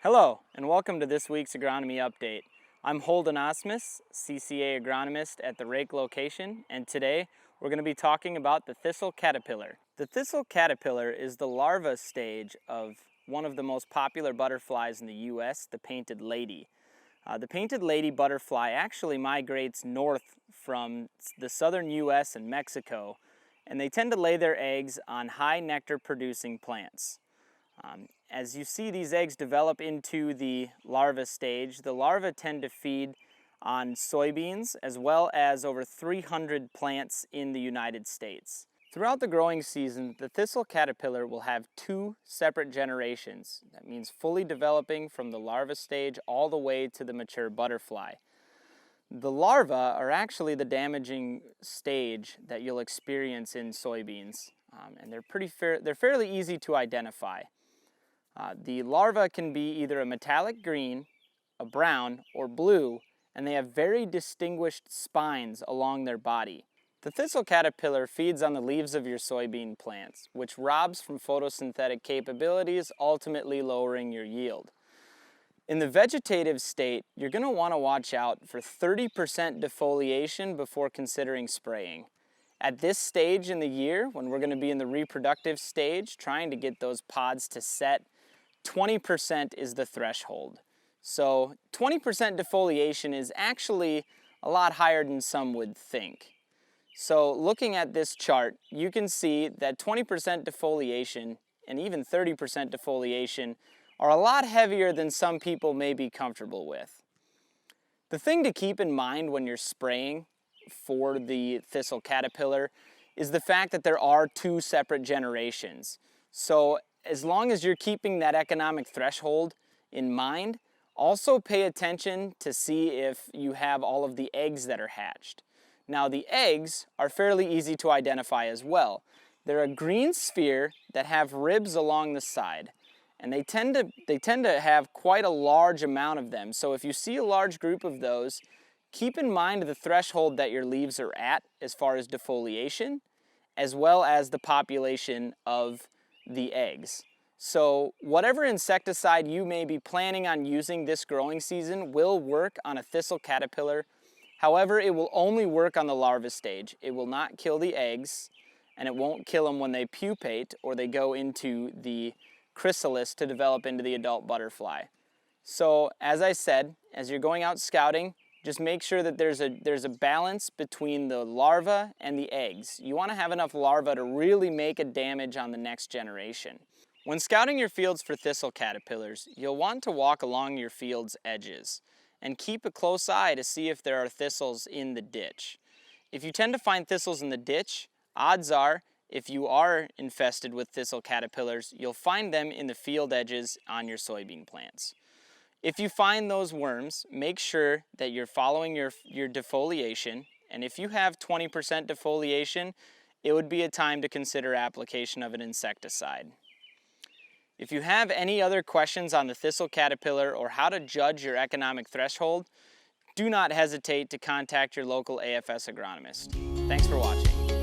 Hello, and welcome to this week's Agronomy Update. I'm Holden Osmus, CCA agronomist at the Rake location, and today we're going to be talking about the thistle caterpillar. The thistle caterpillar is the larva stage of one of the most popular butterflies in the U.S., the painted lady. The painted lady butterfly actually migrates north from the southern U.S. and Mexico, and they tend to lay their eggs on high nectar producing plants. As you see these eggs develop into the larva stage, the larvae tend to feed on soybeans as well as over 300 plants in the United States. Throughout the growing season, the thistle caterpillar will have two separate generations. That means fully developing from the larva stage all the way to the mature butterfly. The larvae are actually the damaging stage that you'll experience in soybeans, and they're fairly easy to identify. The larva can be either a metallic green, a brown, or blue, and they have very distinguished spines along their body. The thistle caterpillar feeds on the leaves of your soybean plants, which robs from photosynthetic capabilities, ultimately lowering your yield. In the vegetative state, you're going to want to watch out for 30% defoliation before considering spraying. At this stage in the year, when we're going to be in the reproductive stage, trying to get those pods to set, 20% is the threshold. So 20% defoliation is actually a lot higher than some would think. So looking at this chart, you can see that 20% defoliation and even 30% defoliation are a lot heavier than some people may be comfortable with. The thing to keep in mind when you're spraying for the thistle caterpillar is the fact that there are two separate generations. So as long as you're keeping that economic threshold in mind, also pay attention to see if you have all of the eggs that are hatched. Now the eggs are fairly easy to identify as well. They're a green sphere that have ribs along the side, and they tend to have quite a large amount of them. So if you see a large group of those, keep in mind the threshold that your leaves are at as far as defoliation, as well as the population of the eggs. So whatever insecticide you may be planning on using this growing season will work on a thistle caterpillar. However, it will only work on the larva stage. It will not kill the eggs, and it won't kill them when they pupate or they go into the chrysalis to develop into the adult butterfly. So as I said, as you're going out scouting, just make sure that there's a balance between the larva and the eggs. You want to have enough larvae to really make a damage on the next generation. When scouting your fields for thistle caterpillars, you'll want to walk along your field's edges and keep a close eye to see if there are thistles in the ditch. If you tend to find thistles in the ditch, odds are, if you are infested with thistle caterpillars, you'll find them in the field edges on your soybean plants. If you find those worms, make sure that you're following your defoliation, and if you have 20% defoliation, it would be a time to consider application of an insecticide. If you have any other questions on the thistle caterpillar or how to judge your economic threshold, do not hesitate to contact your local AFS agronomist. Thanks for watching.